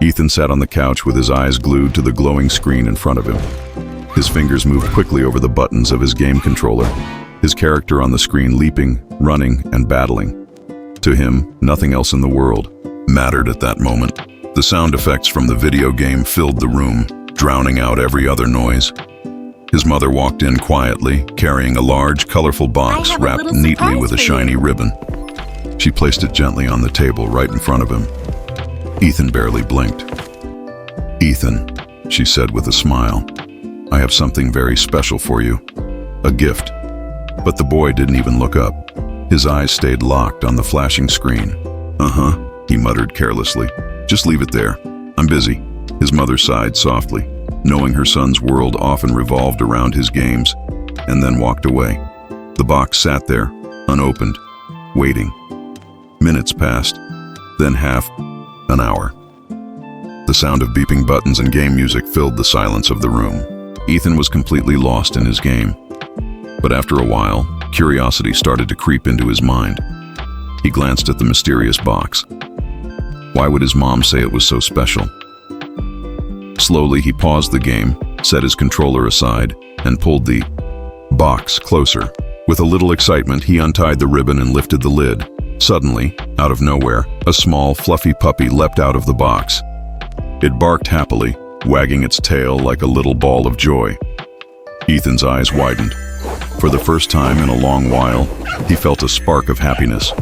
Ethan sat on the couch with his eyes glued to the glowing screen in front of him. His fingers moved quickly over the buttons of his game controller, his character on the screen leaping, running, and battling. To him, nothing else in the world mattered at that moment. The sound effects from the video game filled the room, drowning out every other noise. His mother walked in quietly, carrying a large, colorful box wrapped neatly with a shiny ribbon. She placed it gently on the table right in front of him. Ethan barely blinked. "Ethan," she said with a smile, "I have something very special for you. A gift." But the boy didn't even look up. His eyes stayed locked on the flashing screen. "Uh-huh," he muttered carelessly. "Just leave it there. I'm busy." His mother sighed softly, knowing her son's world often revolved around his games, and then walked away. The box sat there, unopened, waiting. Minutes passed, then half an hour. The sound of beeping buttons and game music filled the silence of the room. Ethan was completely lost in his game. But after a while, curiosity started to creep into his mind. He glanced at the mysterious box. Why would his mom say it was so special? Slowly, he paused the game, set his controller aside, and pulled the box closer. With a little excitement, he untied the ribbon and lifted the lid. Suddenly, out of nowhere, a small, fluffy puppy leapt out of the box. It barked happily, wagging its tail like a little ball of joy. Ethan's eyes widened. For the first time in a long while, he felt a spark of happiness.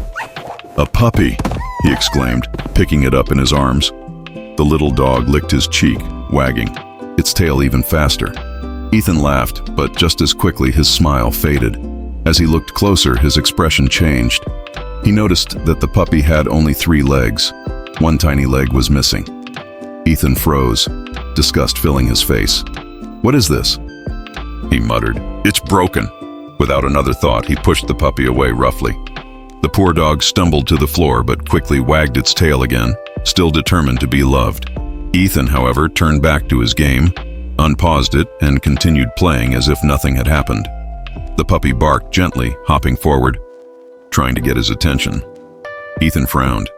"A puppy!" he exclaimed, picking it up in his arms. The little dog licked his cheek, wagging its tail even faster. Ethan laughed, but just as quickly his smile faded. As he looked closer, his expression changed. He noticed that the puppy had only 3 legs. One tiny leg was missing. Ethan froze, disgust filling his face. "What is this?" he muttered. "It's broken." Without another thought, he pushed the puppy away roughly. The poor dog stumbled to the floor but quickly wagged its tail again, still determined to be loved. Ethan, however, turned back to his game, unpaused it, and continued playing as if nothing had happened. The puppy barked gently, hopping forward, trying to get his attention. Ethan frowned.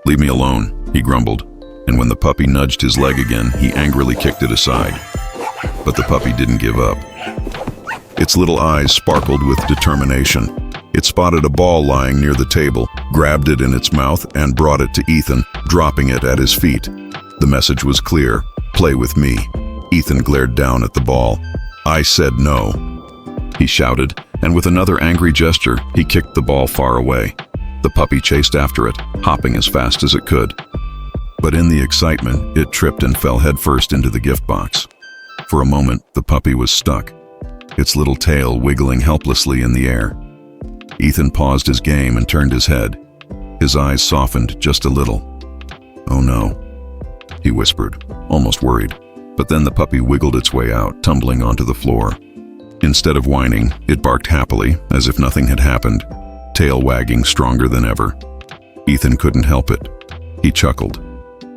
"Leave me alone," he grumbled, and when the puppy nudged his leg again, he angrily kicked it aside. But the puppy didn't give up. Its little eyes sparkled with determination. It spotted a ball lying near the table, grabbed it in its mouth, and brought it to Ethan, dropping it at his feet. The message was clear: "Play with me." Ethan glared down at the ball. "I said no," he shouted, and with another angry gesture, he kicked the ball far away. The puppy chased after it, hopping as fast as it could. But in the excitement, it tripped and fell headfirst into the gift box. For a moment, the puppy was stuck, its little tail wiggling helplessly in the air. Ethan paused his game and turned his head. His eyes softened just a little. "Oh no," he whispered, almost worried. But then the puppy wiggled its way out, tumbling onto the floor. Instead of whining, it barked happily, as if nothing had happened, tail wagging stronger than ever. Ethan couldn't help it. He chuckled.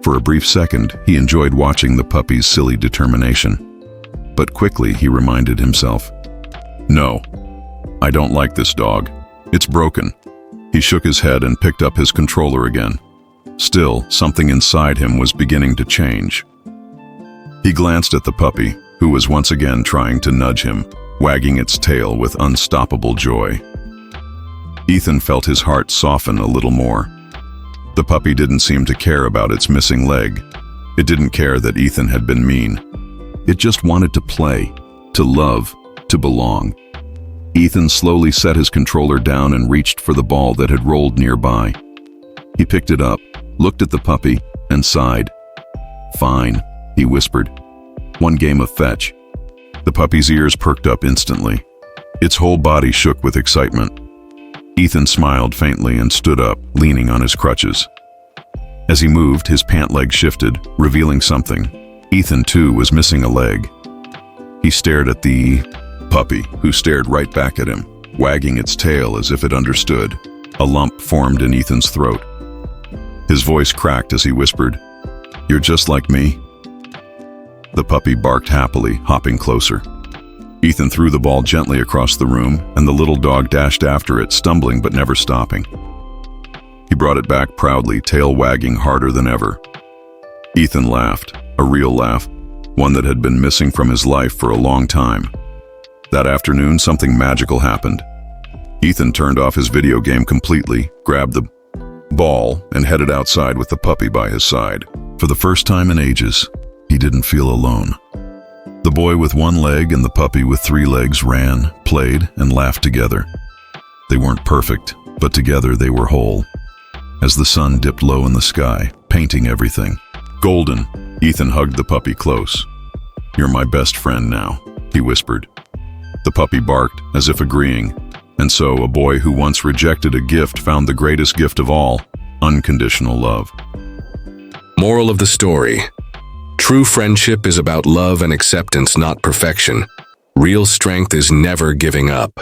For a brief second, he enjoyed watching the puppy's silly determination. But quickly, he reminded himself, "No, I don't like this dog. It's broken." He shook his head and picked up his controller again. Still, something inside him was beginning to change. He glanced at the puppy, who was once again trying to nudge him, wagging its tail with unstoppable joy. Ethan felt his heart soften a little more. The puppy didn't seem to care about its missing leg. It didn't care that Ethan had been mean. It just wanted to play, to love, to belong. Ethan slowly set his controller down and reached for the ball that had rolled nearby. He picked it up, looked at the puppy, and sighed. "Fine," he whispered. "One game of fetch." The puppy's ears perked up instantly. Its whole body shook with excitement. Ethan smiled faintly and stood up, leaning on his crutches. As he moved, his pant leg shifted, revealing something. Ethan, too, was missing a leg. He stared at the puppy, who stared right back at him, wagging its tail as if it understood. A lump formed in Ethan's throat. His voice cracked as he whispered, "You're just like me." The puppy barked happily, hopping closer. Ethan threw the ball gently across the room, and the little dog dashed after it, stumbling but never stopping. He brought it back proudly, tail wagging harder than ever. Ethan laughed, a real laugh, one that had been missing from his life for a long time. That afternoon, something magical happened. Ethan turned off his video game completely, grabbed the ball, and headed outside with the puppy by his side. For the first time in ages, he didn't feel alone. The boy with one leg and the puppy with 3 legs ran, played, and laughed together. They weren't perfect, but together they were whole. As the sun dipped low in the sky, painting everything golden, Ethan hugged the puppy close. "You're my best friend now," he whispered. The puppy barked, as if agreeing, and so a boy who once rejected a gift found the greatest gift of all, unconditional love. Moral of the story: true friendship is about love and acceptance, not perfection. Real strength is never giving up.